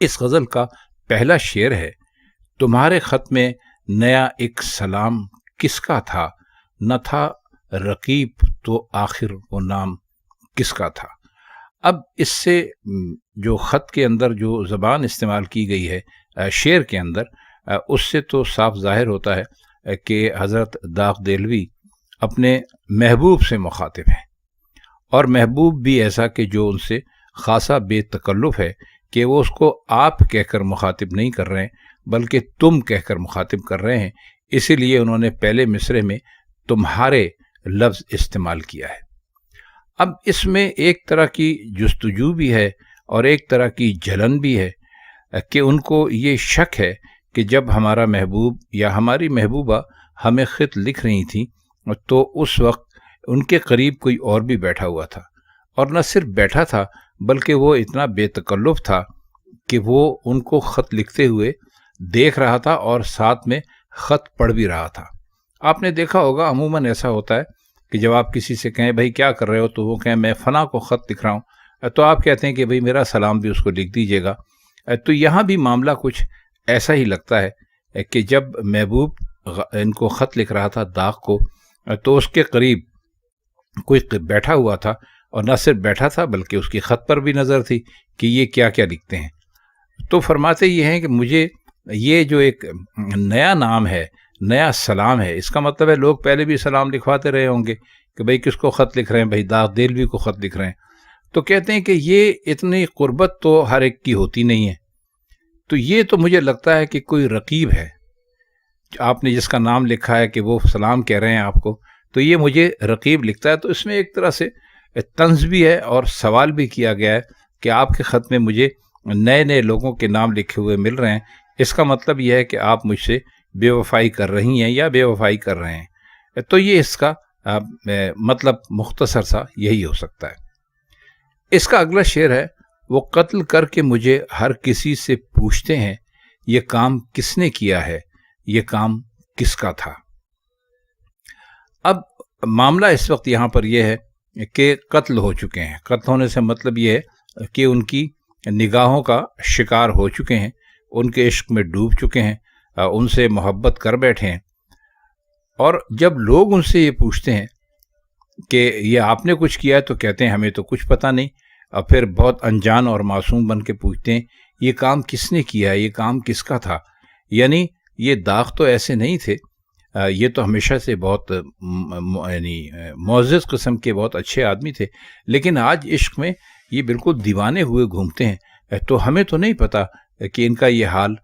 اس غزل کا پہلا شعر ہے: تمہارے خط میں نیا ایک سلام کس کا تھا، نہ تھا رقیب تو آخر وہ نام کس کا تھا۔ اب اس سے جو خط کے اندر جو زبان استعمال کی گئی ہے شعر کے اندر، اس سے تو صاف ظاہر ہوتا ہے کہ حضرت داغ دہلوی اپنے محبوب سے مخاطب ہیں، اور محبوب بھی ایسا کہ جو ان سے خاصا بے تکلف ہے کہ وہ اس کو آپ کہہ کر مخاطب نہیں کر رہے ہیں بلکہ تم کہہ کر مخاطب کر رہے ہیں، اسی لیے انہوں نے پہلے مصرعے میں تمہارے لفظ استعمال کیا ہے۔ اب اس میں ایک طرح کی جستجو بھی ہے اور ایک طرح کی جلن بھی ہے کہ ان کو یہ شک ہے کہ جب ہمارا محبوب یا ہماری محبوبہ ہمیں خط لکھ رہی تھیں تو اس وقت ان کے قریب کوئی اور بھی بیٹھا ہوا تھا، اور نہ صرف بیٹھا تھا بلکہ وہ اتنا بے تکلف تھا کہ وہ ان کو خط لکھتے ہوئے دیکھ رہا تھا اور ساتھ میں خط پڑھ بھی رہا تھا۔ آپ نے دیکھا ہوگا عموماً ایسا ہوتا ہے کہ جب آپ کسی سے کہیں بھائی کیا کر رہے ہو، تو وہ کہیں میں فلاں کو خط لکھ رہا ہوں، تو آپ کہتے ہیں کہ بھائی میرا سلام بھی اس کو لکھ دیجیے گا۔ تو یہاں بھی معاملہ کچھ ایسا ہی لگتا ہے کہ جب محبوب ان کو خط لکھ رہا تھا داغ کو، تو اس کے قریب کوئی بیٹھا ہوا تھا، اور نہ صرف بیٹھا تھا بلکہ اس کی خط پر بھی نظر تھی کہ یہ کیا کیا لکھتے ہیں۔ تو فرماتے یہ ہیں کہ مجھے یہ جو ایک نیا نام ہے، نیا سلام ہے، اس کا مطلب ہے لوگ پہلے بھی سلام لکھواتے رہے ہوں گے کہ بھئی کس کو خط لکھ رہے ہیں، بھئی داغ دہلوی کو خط لکھ رہے ہیں۔ تو کہتے ہیں کہ یہ اتنی قربت تو ہر ایک کی ہوتی نہیں ہے، تو یہ تو مجھے لگتا ہے کہ کوئی رقیب ہے، آپ نے جس کا نام لکھا ہے کہ وہ سلام کہہ رہے ہیں آپ کو، تو یہ مجھے رقیب لکھتا ہے۔ تو اس میں ایک طرح سے طنز بھی ہے اور سوال بھی کیا گیا ہے کہ آپ کے خط میں مجھے نئے نئے لوگوں کے نام لکھے ہوئے مل رہے ہیں، اس کا مطلب یہ ہے کہ آپ مجھ سے بے وفائی کر رہی ہیں یا بے وفائی کر رہے ہیں۔ تو یہ اس کا مطلب مختصر سا یہی ہو سکتا ہے۔ اس کا اگلا شعر ہے: وہ قتل کر کے مجھے ہر کسی سے پوچھتے ہیں، یہ کام کس نے کیا ہے، یہ کام کس کا تھا۔ اب معاملہ اس وقت یہاں پر یہ ہے کہ قتل ہو چکے ہیں۔ قتل ہونے سے مطلب یہ ہے کہ ان کی نگاہوں کا شکار ہو چکے ہیں، ان کے عشق میں ڈوب چکے ہیں، ان سے محبت کر بیٹھے ہیں، اور جب لوگ ان سے یہ پوچھتے ہیں کہ یہ آپ نے کچھ کیا ہے، تو کہتے ہیں ہمیں تو کچھ پتہ نہیں، اور پھر بہت انجان اور معصوم بن کے پوچھتے ہیں یہ کام کس نے کیا ہے، یہ کام کس کا تھا۔ یعنی یہ داغ تو ایسے نہیں تھے، یہ تو ہمیشہ سے بہت معزز قسم کے بہت اچھے آدمی تھے، لیکن آج عشق میں یہ بالکل دیوانے ہوئے گھومتے ہیں، تو ہمیں تو نہیں پتہ کہ ان کا یہ حال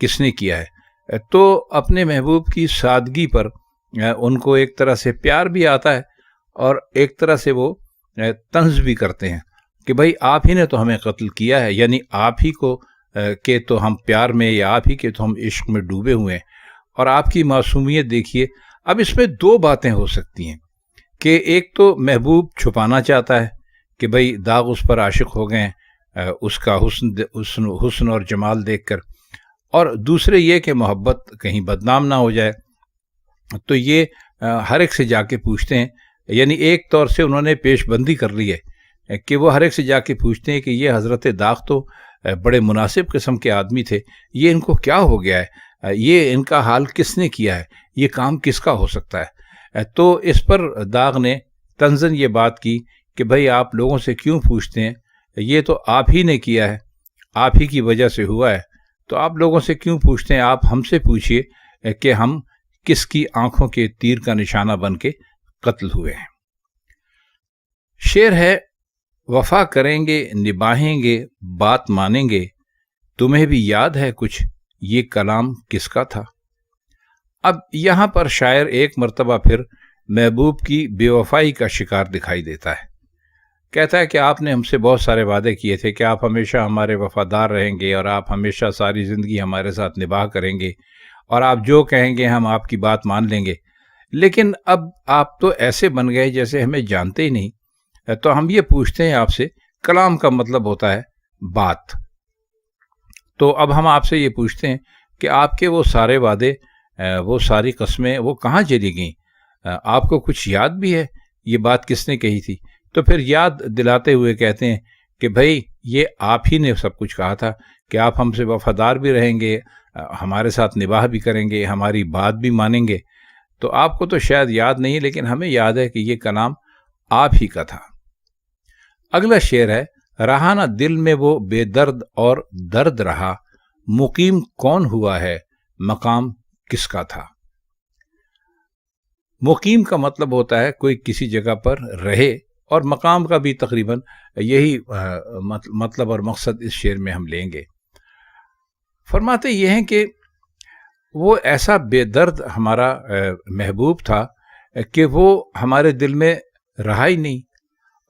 کس نے کیا ہے۔ تو اپنے محبوب کی سادگی پر ان کو ایک طرح سے پیار بھی آتا ہے، اور ایک طرح سے وہ طنز بھی کرتے ہیں کہ بھائی آپ ہی نے تو ہمیں قتل کیا ہے، یعنی آپ ہی کو کہ تو ہم پیار میں، یا آپ ہی کے تو ہم عشق میں ڈوبے ہوئے ہیں، اور آپ کی معصومیت دیکھیے۔ اب اس میں دو باتیں ہو سکتی ہیں کہ ایک تو محبوب چھپانا چاہتا ہے کہ بھئی داغ اس پر عاشق ہو گئے ہیں اس کا حسن اور جمال دیکھ کر، اور دوسرے یہ کہ محبت کہیں بدنام نہ ہو جائے، تو یہ ہر ایک سے جا کے پوچھتے ہیں۔ یعنی ایک طور سے انہوں نے پیش بندی کر لی ہے کہ وہ ہر ایک سے جا کے پوچھتے ہیں کہ یہ حضرت داغ تو بڑے مناسب قسم کے آدمی تھے، یہ ان کو کیا ہو گیا ہے، یہ ان کا حال کس نے کیا ہے، یہ کام کس کا ہو سکتا ہے۔ تو اس پر داغ نے طنزاً یہ بات کی کہ بھئی آپ لوگوں سے کیوں پوچھتے ہیں، یہ تو آپ ہی نے کیا ہے، آپ ہی کی وجہ سے ہوا ہے، تو آپ لوگوں سے کیوں پوچھتے ہیں، آپ ہم سے پوچھئے کہ ہم کس کی آنکھوں کے تیر کا نشانہ بن کے قتل ہوئے ہیں۔ شعر ہے: وفا کریں گے، نبھائیں گے، بات مانیں گے، تمہیں بھی یاد ہے کچھ، یہ کلام کس کا تھا۔ اب یہاں پر شاعر ایک مرتبہ پھر محبوب کی بے وفائی کا شکار دکھائی دیتا ہے۔ کہتا ہے کہ آپ نے ہم سے بہت سارے وعدے کیے تھے کہ آپ ہمیشہ ہمارے وفادار رہیں گے، اور آپ ہمیشہ ساری زندگی ہمارے ساتھ نباہ کریں گے، اور آپ جو کہیں گے ہم آپ کی بات مان لیں گے، لیکن اب آپ تو ایسے بن گئے جیسے ہمیں جانتے ہی نہیں۔ تو ہم یہ پوچھتے ہیں آپ سے، کلام کا مطلب ہوتا ہے بات، تو اب ہم آپ سے یہ پوچھتے ہیں کہ آپ کے وہ سارے وعدے، وہ ساری قسمیں، وہ کہاں چلی گئیں؟ آپ کو کچھ یاد بھی ہے یہ بات کس نے کہی تھی؟ تو پھر یاد دلاتے ہوئے کہتے ہیں کہ بھائی یہ آپ ہی نے سب کچھ کہا تھا کہ آپ ہم سے وفادار بھی رہیں گے، ہمارے ساتھ نباہ بھی کریں گے، ہماری بات بھی مانیں گے. تو آپ کو تو شاید یاد نہیں، لیکن ہمیں یاد ہے کہ یہ کلام آپ ہی کا تھا. اگلا شعر ہے، رہا نہ دل میں وہ بے درد اور درد رہا، مقیم کون ہوا ہے، مقام کس کا تھا. مقیم کا مطلب ہوتا ہے کوئی کسی جگہ پر رہے، اور مقام کا بھی تقریباً یہی مطلب اور مقصد اس شعر میں ہم لیں گے. فرماتے یہ ہیں کہ وہ ایسا بے درد ہمارا محبوب تھا کہ وہ ہمارے دل میں رہا ہی نہیں،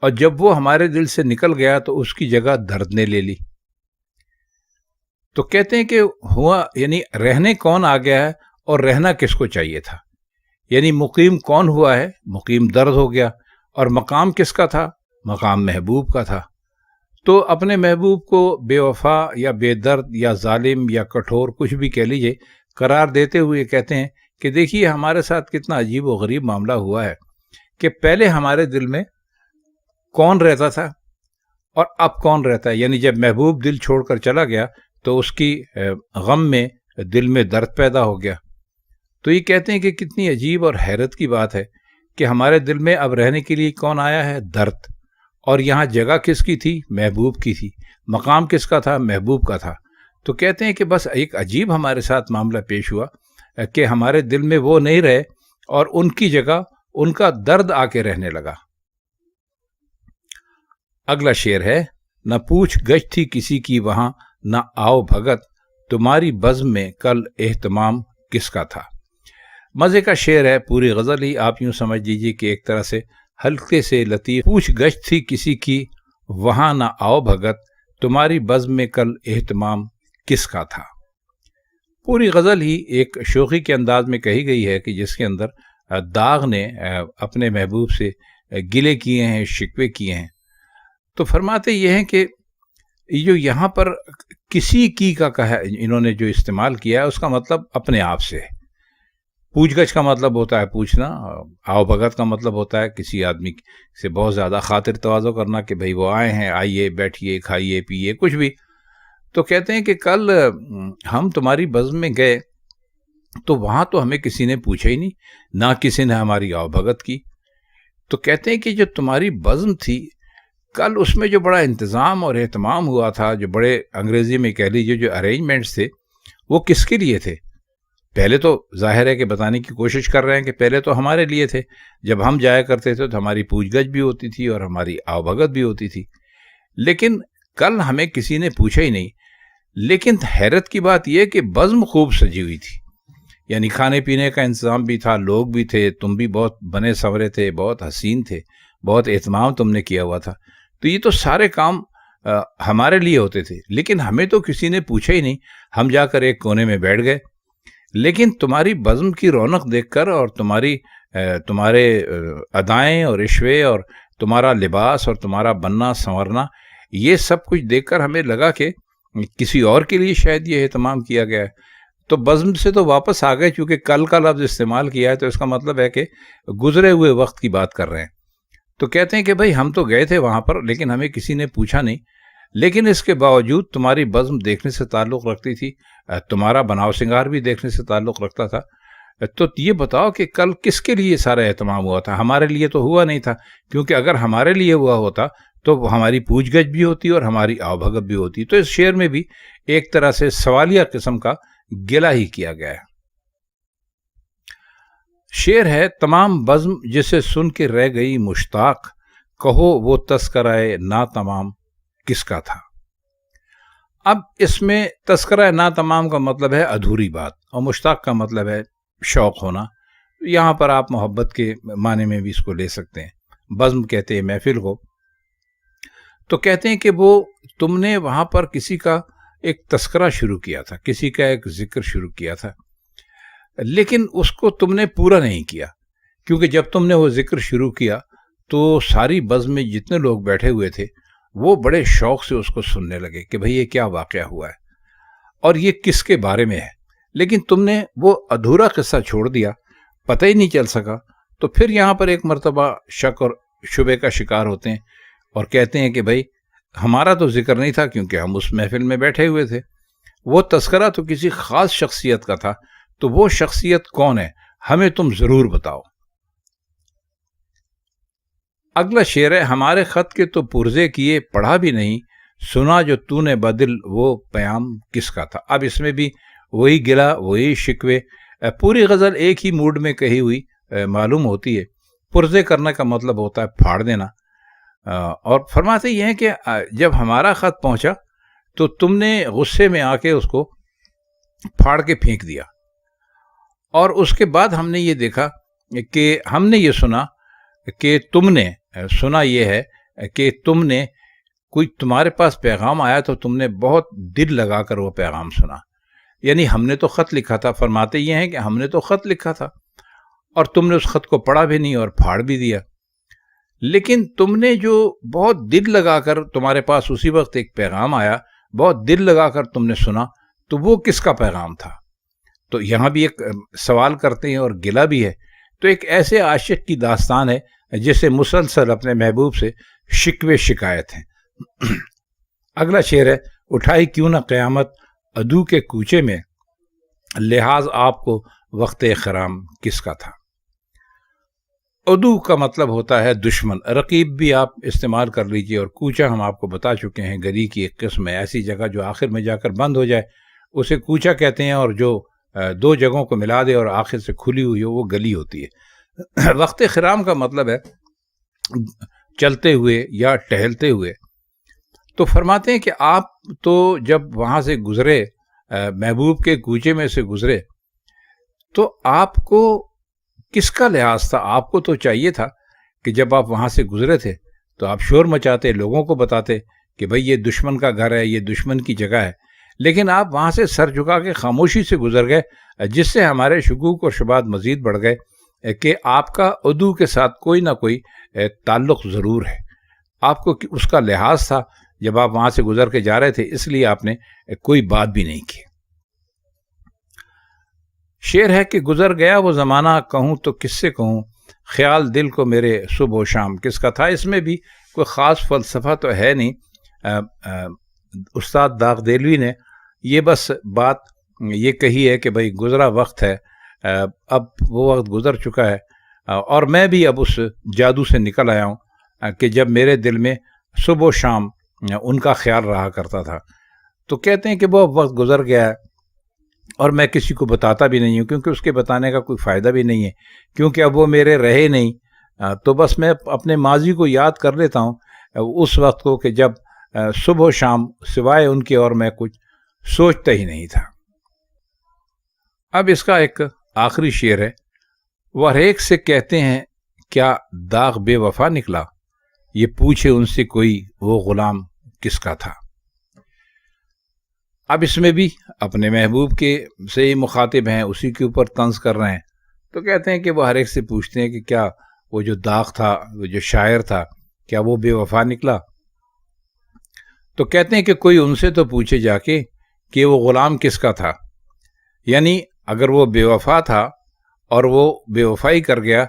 اور جب وہ ہمارے دل سے نکل گیا تو اس کی جگہ درد نے لے لی. تو کہتے ہیں کہ ہوا یعنی رہنے کون آ گیا ہے اور رہنا کس کو چاہیے تھا. یعنی مقیم کون ہوا ہے، مقیم درد ہو گیا، اور مقام کس کا تھا، مقام محبوب کا تھا. تو اپنے محبوب کو بے وفا یا بے درد یا ظالم یا کٹھور کچھ بھی کہہ لیجئے قرار دیتے ہوئے کہتے ہیں کہ دیکھیے ہمارے ساتھ کتنا عجیب و غریب معاملہ ہوا ہے کہ پہلے ہمارے دل میں کون رہتا تھا اور اب کون رہتا ہے. یعنی جب محبوب دل چھوڑ کر چلا گیا تو اس کی غم میں دل میں درد پیدا ہو گیا. تو یہ کہتے ہیں کہ کتنی عجیب اور حیرت کی بات ہے کہ ہمارے دل میں اب رہنے کے لیے کون آیا ہے، درد. اور یہاں جگہ کس کی تھی، محبوب کی تھی. مقام کس کا تھا، محبوب کا تھا. تو کہتے ہیں کہ بس ایک عجیب ہمارے ساتھ معاملہ پیش ہوا کہ ہمارے دل میں وہ نہیں رہے اور ان کی جگہ ان کا درد آ کے رہنے لگا. اگلا شعر ہے، نہ پوچھ گچھ تھی کسی کی وہاں، نہ آؤ بھگت، تمہاری بزم میں کل اہتمام کس کا تھا. مزے کا شعر ہے، پوری غزل ہی آپ یوں سمجھ لیجیے کہ ایک طرح سے ہلکے سے لطیف. پوچھ گچھ تھی کسی کی وہاں، نہ آؤ بھگت، تمہاری بزم میں کل اہتمام کس کا تھا. پوری غزل ہی ایک شوخی کے انداز میں کہی گئی ہے کہ جس کے اندر داغ نے اپنے محبوب سے گلے کیے ہیں، شکوے کیے ہیں. تو فرماتے یہ ہیں کہ جو یہاں پر کسی کی کا کہا انہوں نے جو استعمال کیا ہے اس کا مطلب اپنے آپ سے ہے. پوچھ گچھ کا مطلب ہوتا ہے پوچھنا، آؤ بھگت کا مطلب ہوتا ہے کسی آدمی سے بہت زیادہ خاطر تواضع کرنا کہ بھئی وہ آئے ہیں، آئیے بیٹھیے کھائیے پیئے کچھ بھی. تو کہتے ہیں کہ کل ہم تمہاری بزم میں گئے تو وہاں تو ہمیں کسی نے پوچھا ہی نہیں، نہ کسی نے ہماری آؤ بھگت کی. تو کہتے ہیں کہ جو تمہاری بزم تھی کل اس میں جو بڑا انتظام اور اہتمام ہوا تھا، جو بڑے انگریزی میں کہہ لیجیے جو ارینجمنٹس تھے، وہ کس کے لیے تھے. پہلے تو ظاہر ہے کہ بتانے کی کوشش کر رہے ہیں کہ پہلے تو ہمارے لیے تھے. جب ہم جایا کرتے تھے تو ہماری پوچھ گچھ بھی ہوتی تھی اور ہماری آؤ بھگت بھی ہوتی تھی. لیکن کل ہمیں کسی نے پوچھا ہی نہیں. لیکن حیرت کی بات یہ کہ بزم خوب سجی ہوئی تھی، یعنی کھانے پینے کا انتظام بھی تھا، لوگ بھی تھے، تم بھی بہت بنے سنورے تھے، بہت حسین تھے، بہت اہتمام تم نے کیا ہوا تھا. تو یہ تو سارے کام ہمارے لیے ہوتے تھے، لیکن ہمیں تو کسی نے پوچھا ہی نہیں. ہم جا کر ایک کونے میں بیٹھ گئے. لیکن تمہاری بزم کی رونق دیکھ کر اور تمہارے ادائیں اور عشوے اور تمہارا لباس اور تمہارا بننا سنورنا، یہ سب کچھ دیکھ کر ہمیں لگا کہ کسی اور کے لیے شاید یہ اہتمام کیا گیا ہے. تو بزم سے تو واپس آ گئے، چونکہ کل کا لفظ استعمال کیا ہے تو اس کا مطلب ہے کہ گزرے ہوئے وقت کی بات کر رہے ہیں. تو کہتے ہیں کہ بھئی ہم تو گئے تھے وہاں پر، لیکن ہمیں کسی نے پوچھا نہیں. لیکن اس کے باوجود تمہاری بزم دیکھنے سے تعلق رکھتی تھی، تمہارا بناؤ سنگار بھی دیکھنے سے تعلق رکھتا تھا. تو یہ بتاؤ کہ کل کس کے لیے سارا اہتمام ہوا تھا. ہمارے لیے تو ہوا نہیں تھا، کیونکہ اگر ہمارے لیے ہوا ہوتا تو ہماری پوچھ گچھ بھی ہوتی اور ہماری آؤ بھگت بھی ہوتی. تو اس شعر میں بھی ایک طرح سے سوالیہ قسم کا گلہ ہی کیا گیا ہے. شعر ہے، تمام بزم جسے سن کے رہ گئی مشتاق، کہو وہ تذکرہ نا تمام کس کا تھا. اب اس میں تذکرہ نا تمام کا مطلب ہے ادھوری بات، اور مشتاق کا مطلب ہے شوق ہونا. یہاں پر آپ محبت کے معنی میں بھی اس کو لے سکتے ہیں. بزم کہتے ہیں محفل کو. تو کہتے ہیں کہ وہ تم نے وہاں پر کسی کا ایک تذکرہ شروع کیا تھا، کسی کا ایک ذکر شروع کیا تھا، لیکن اس کو تم نے پورا نہیں کیا. کیونکہ جب تم نے وہ ذکر شروع کیا تو ساری بزم میں جتنے لوگ بیٹھے ہوئے تھے وہ بڑے شوق سے اس کو سننے لگے کہ بھئی یہ کیا واقعہ ہوا ہے اور یہ کس کے بارے میں ہے. لیکن تم نے وہ ادھورا قصہ چھوڑ دیا، پتہ ہی نہیں چل سکا. تو پھر یہاں پر ایک مرتبہ شک اور شبے کا شکار ہوتے ہیں اور کہتے ہیں کہ بھئی ہمارا تو ذکر نہیں تھا کیونکہ ہم اس محفل میں بیٹھے ہوئے تھے. وہ تذکرہ تو کسی خاص شخصیت کا تھا، تو وہ شخصیت کون ہے ہمیں تم ضرور بتاؤ۔ اگلا شعر ہے، ہمارے خط کے تو پرزے کیے پڑھا بھی نہیں، سنا جو تو نے بدل وہ پیام کس کا تھا۔ اب اس میں بھی وہی گلا، وہی شکوے، پوری غزل ایک ہی موڈ میں کہی ہوئی معلوم ہوتی ہے۔ پرزے کرنے کا مطلب ہوتا ہے پھاڑ دینا، اور فرماتے یہ ہیں کہ جب ہمارا خط پہنچا تو تم نے غصے میں آ کے اس کو پھاڑ کے پھینک دیا، اور اس کے بعد ہم نے یہ دیکھا کہ ہم نے یہ سنا کہ تم نے سنا یہ ہے کہ تم نے کوئی تمہارے پاس پیغام آیا تو تم نے بہت دل لگا کر وہ پیغام سنا، یعنی ہم نے تو خط لکھا تھا۔ فرماتے یہ ہیں کہ ہم نے تو خط لکھا تھا اور تم نے اس خط کو پڑھا بھی نہیں اور پھاڑ بھی دیا، لیکن تم نے جو بہت دل لگا کر تمہارے پاس اسی وقت ایک پیغام آیا، بہت دل لگا کر تم نے سنا، تو وہ کس کا پیغام تھا؟ تو یہاں بھی ایک سوال کرتے ہیں اور گلہ بھی ہے۔ تو ایک ایسے عاشق کی داستان ہے جسے مسلسل اپنے محبوب سے شکوے شکایت ہیں۔ اگلا شعر ہے، اٹھائی کیوں نہ قیامت عدو کے کوچے میں، لحاظ آپ کو وقت خرام کس کا تھا۔ عدو کا مطلب ہوتا ہے دشمن، رقیب بھی آپ استعمال کر لیجئے، اور کوچہ ہم آپ کو بتا چکے ہیں گلی کی ایک قسم ہے، ایسی جگہ جو آخر میں جا کر بند ہو جائے اسے کوچہ کہتے ہیں، اور جو دو جگہوں کو ملا دے اور آخر سے کھلی ہوئی ہو وہ گلی ہوتی ہے۔ وقت خرام کا مطلب ہے چلتے ہوئے یا ٹہلتے ہوئے۔ تو فرماتے ہیں کہ آپ تو جب وہاں سے گزرے، محبوب کے کوچے میں سے گزرے، تو آپ کو کس کا لحاظ تھا؟ آپ کو تو چاہیے تھا کہ جب آپ وہاں سے گزرے تھے تو آپ شور مچاتے، لوگوں کو بتاتے کہ بھئی یہ دشمن کا گھر ہے، یہ دشمن کی جگہ ہے، لیکن آپ وہاں سے سر جھکا کے خاموشی سے گزر گئے، جس سے ہمارے شکوک اور شبہات مزید بڑھ گئے کہ آپ کا عدو کے ساتھ کوئی نہ کوئی تعلق ضرور ہے۔ آپ کو اس کا لحاظ تھا جب آپ وہاں سے گزر کے جا رہے تھے، اس لیے آپ نے کوئی بات بھی نہیں کی۔ شعر ہے کہ گزر گیا وہ زمانہ، کہوں تو کس سے کہوں، خیال دل کو میرے صبح و شام کس کا تھا۔ اس میں بھی کوئی خاص فلسفہ تو ہے نہیں، استاد داغ دہلوی نے یہ بس بات یہ کہی ہے کہ بھئی گزرا وقت ہے، اب وہ وقت گزر چکا ہے، اور میں بھی اب اس جادو سے نکل آیا ہوں کہ جب میرے دل میں صبح و شام ان کا خیال رہا کرتا تھا۔ تو کہتے ہیں کہ وہ وقت گزر گیا ہے اور میں کسی کو بتاتا بھی نہیں ہوں، کیونکہ اس کے بتانے کا کوئی فائدہ بھی نہیں ہے، کیونکہ اب وہ میرے رہے نہیں۔ تو بس میں اپنے ماضی کو یاد کر لیتا ہوں، اس وقت کو کہ جب صبح و شام سوائے ان کے اور میں کچھ سوچتا ہی نہیں تھا۔ اب اس کا ایک آخری شعر ہے، وہ ہر ایک سے کہتے ہیں کیا داغ بے وفا نکلا، یہ پوچھے ان سے کوئی وہ غلام کس کا تھا۔ اب اس میں بھی اپنے محبوب کے سے ہی مخاطب ہیں، اسی کے اوپر طنز کر رہے ہیں۔ تو کہتے ہیں کہ وہ ہر ایک سے پوچھتے ہیں کہ کیا وہ جو داغ تھا، وہ جو شاعر تھا، کیا وہ بے وفا نکلا۔ تو کہتے ہیں کہ کوئی ان سے تو پوچھے جا کے کہ وہ غلام کس کا تھا، یعنی اگر وہ بے وفا تھا اور وہ بے وفائی کر گیا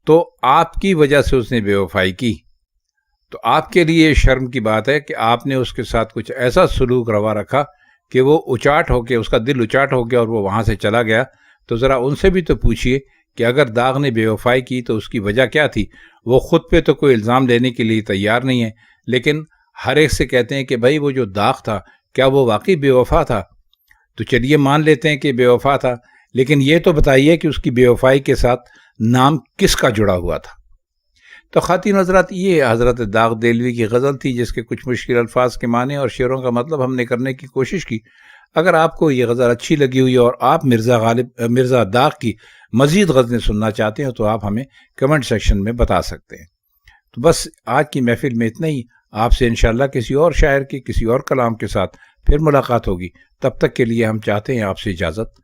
تو آپ کی وجہ سے اس نے بے وفائی کی، تو آپ کے لیے شرم کی بات ہے کہ آپ نے اس کے ساتھ کچھ ایسا سلوک روا رکھا کہ وہ اچاٹ ہو کے، اس کا دل اچاٹ ہو گیا اور وہ وہاں سے چلا گیا۔ تو ذرا ان سے بھی تو پوچھئے کہ اگر داغ نے بے وفائی کی تو اس کی وجہ کیا تھی۔ وہ خود پہ تو کوئی الزام لینے کے لیے تیار نہیں ہے، لیکن ہر ایک سے کہتے ہیں کہ بھائی وہ جو داغ تھا کیا وہ واقعی بے وفا تھا۔ تو چلیے مان لیتے ہیں کہ بے وفا تھا، لیکن یہ تو بتائیے کہ اس کی بے وفائی کے ساتھ نام کس کا جڑا ہوا تھا۔ تو خواتین حضرات، یہ حضرت داغ دہلوی کی غزل تھی جس کے کچھ مشکل الفاظ کے معنی اور شعروں کا مطلب ہم نے کرنے کی کوشش کی۔ اگر آپ کو یہ غزل اچھی لگی ہوئی اور آپ مرزا داغ کی مزید غزلیں سننا چاہتے ہیں تو آپ ہمیں کمنٹ سیکشن میں بتا سکتے ہیں۔ تو بس آج کی محفل میں اتنا ہی، آپ سے انشاءاللہ کسی اور شاعر کی کسی اور کلام کے ساتھ پھر ملاقات ہوگی۔ تب تک کے لیے ہم چاہتے ہیں آپ سے اجازت۔